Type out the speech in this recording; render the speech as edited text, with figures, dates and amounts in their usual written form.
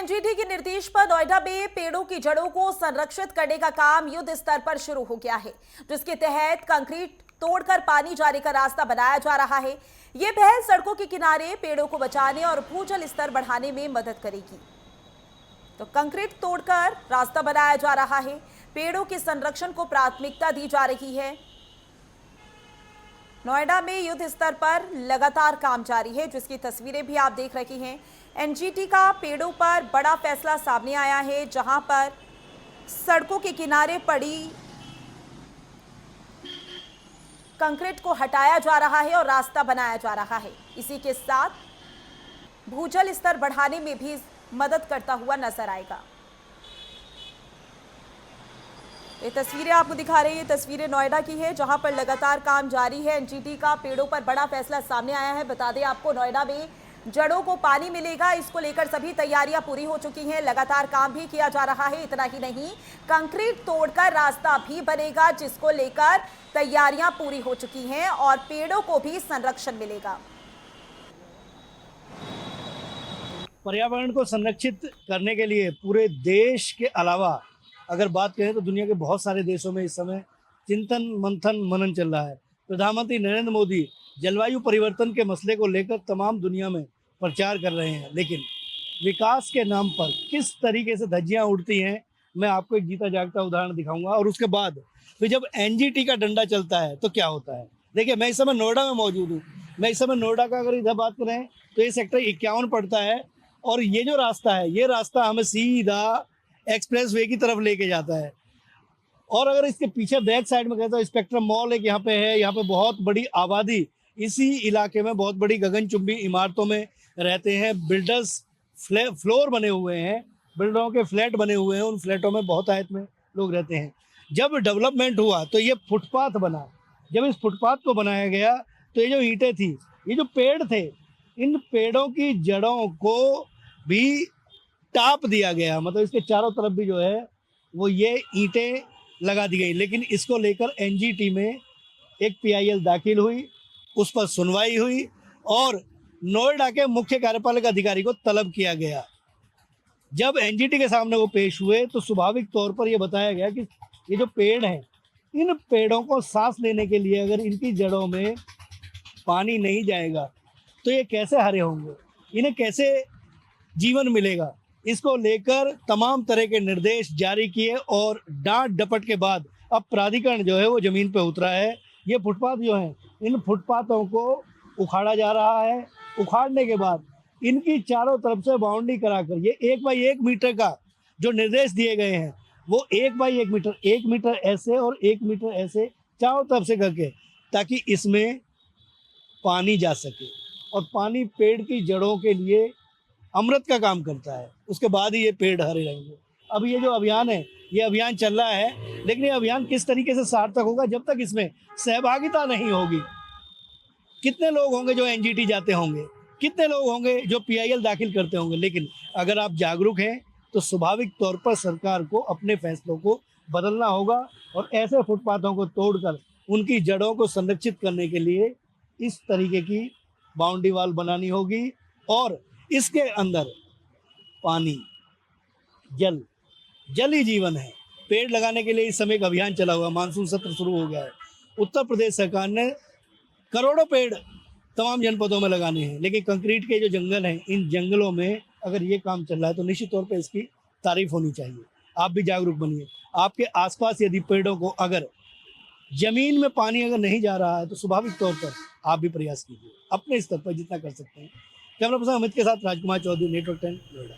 NGT के निर्देश पर नोएडा में पेड़ों की जड़ों को संरक्षित करने का काम युद्ध स्तर पर शुरू हो गया है, जिसके तहत कंक्रीट तोड़कर पानी जाने का रास्ता बनाया जा रहा है। ये पहल सड़कों के किनारे पेड़ों को बचाने और भूजल स्तर बढ़ाने में मदद करेगी। तो कंक्रीट तोड़कर रास्ता बनाया जा रहा है, पेड़ों के संरक्षण को प्राथमिकता दी जा रही है। नोएडा में युद्ध स्तर पर लगातार काम जारी है, जिसकी तस्वीरें भी आप देख रहे हैं। एनजीटी का पेड़ों पर बड़ा फैसला सामने आया है, जहां पर सड़कों के किनारे पड़ी कंक्रीट को हटाया जा रहा है और रास्ता बनाया जा रहा है। इसी के साथ भूजल स्तर बढ़ाने में भी मदद करता हुआ नजर आएगा। ये तस्वीरें आपको दिखा रही है, ये तस्वीरें नोएडा की है, जहां पर लगातार काम जारी है। एनजीटी का पेड़ों पर बड़ा फैसला सामने आया है। बता दें आपको, नोएडा में जड़ों को पानी मिलेगा, इसको लेकर सभी तैयारियां पूरी हो चुकी हैं। लगातार काम भी किया जा रहा है। इतना ही नहीं, कंक्रीट तोड़कर रास्ता भी बनेगा, जिसको लेकर तैयारियां पूरी हो चुकी हैं और पेड़ों को भी संरक्षण मिलेगा। पर्यावरण को संरक्षित करने के लिए पूरे देश के अलावा अगर बात करें तो दुनिया के बहुत सारे देशों में इस समय चिंतन मंथन मनन चल रहा है। प्रधानमंत्री नरेंद्र मोदी जलवायु परिवर्तन के मसले को लेकर तमाम दुनिया में प्रचार कर रहे हैं, लेकिन विकास के नाम पर किस तरीके से धज्जियां उड़ती हैं, मैं आपको एक जीता जागता उदाहरण दिखाऊंगा। और उसके बाद फिर जब एनजीटी का डंडा चलता है तो क्या होता है। देखिए, मैं इस समय नोएडा में मौजूद हूँ। मैं इस समय नोएडा का अगर इधर बात करें तो ये सेक्टर 51 पड़ता है और ये जो रास्ता है, ये रास्ता हमें सीधा एक्सप्रेस वे की तरफ लेके जाता है। और अगर इसके पीछे बैक साइड में कहता हूँ, स्पेक्ट्रम मॉल एक यहाँ पे है। यहाँ पे बहुत बड़ी आबादी इसी इलाके में बहुत बड़ी गगनचुंबी इमारतों में रहते हैं। बिल्डर्स फ्लोर बने हुए हैं, बिल्डरों के फ्लैट बने हुए हैं। उन फ्लैटों में बहुत आयत में लोग रहते हैं। जब डेवलपमेंट हुआ तो ये फुटपाथ बना। जब इस फुटपाथ को बनाया गया तो ये जो ईंटें थी, ये जो पेड़ थे, इन पेड़ों की जड़ों को भी टाप दिया गया। मतलब इसके चारों तरफ भी जो है वो ये ईंटें लगा दी गई। लेकिन इसको लेकर एनजीटी में एक पीआईएल दाखिल हुई, उस पर सुनवाई हुई और नोएडा के मुख्य कार्यपालक अधिकारी को तलब किया गया। जब एनजीटी के सामने वो पेश हुए तो स्वाभाविक तौर पर ये बताया गया कि ये जो पेड़ हैं, इन पेड़ों को सांस लेने के लिए अगर इनकी जड़ों में पानी नहीं जाएगा तो ये कैसे हरे होंगे, इन्हें कैसे जीवन मिलेगा। इसको लेकर तमाम तरह के निर्देश जारी किए और डांट डपट के बाद अब प्राधिकरण जो है वो जमीन पे उतरा है। ये फुटपाथ जो हैं, इन फुटपाथों को उखाड़ा जा रहा है। उखाड़ने के बाद इनकी चारों तरफ से बाउंड्री कराकर ये 1 बाई 1 मीटर का जो निर्देश दिए गए हैं, वो 1 बाई 1 मीटर ऐसे और 1 मीटर ऐसे चारों तरफ से करके, ताकि इसमें पानी जा सके। और पानी पेड़ की जड़ों के लिए अमृत का काम करता है। उसके बाद ही ये पेड़ हरे रहेंगे। अब ये जो अभियान है, ये अभियान चल रहा है, लेकिन ये अभियान किस तरीके से सार्थक होगा जब तक इसमें सहभागिता नहीं होगी। कितने लोग होंगे जो एनजीटी जाते होंगे, कितने लोग होंगे जो पीआईएल दाखिल करते होंगे। लेकिन अगर आप जागरूक हैं तो स्वाभाविक तौर पर सरकार को अपने फैसलों को बदलना होगा और ऐसे फुटपाथों को तोड़कर उनकी जड़ों को संरक्षित करने के लिए इस तरीके की बाउंड्री वाल बनानी होगी। और इसके अंदर पानी, जल ही जीवन है। पेड़ लगाने के लिए इस समय एक अभियान चला हुआ, मानसून सत्र शुरू हो गया है। उत्तर प्रदेश सरकार ने करोड़ों पेड़ तमाम जनपदों में लगाने हैं, लेकिन कंक्रीट के जो जंगल हैं, इन जंगलों में अगर ये काम चल रहा है तो निश्चित तौर पर इसकी तारीफ होनी चाहिए। आप भी जागरूक बनिए। आपके आसपास यदि पेड़ों को अगर जमीन में पानी अगर नहीं जा रहा है तो स्वाभाविक तौर पर आप भी प्रयास कीजिए अपने स्तर पर जितना कर सकते हैं। कैमरा पर्सन अमित के साथ राजकुमार चौधरी, नेटवर्क 10, नोएडा।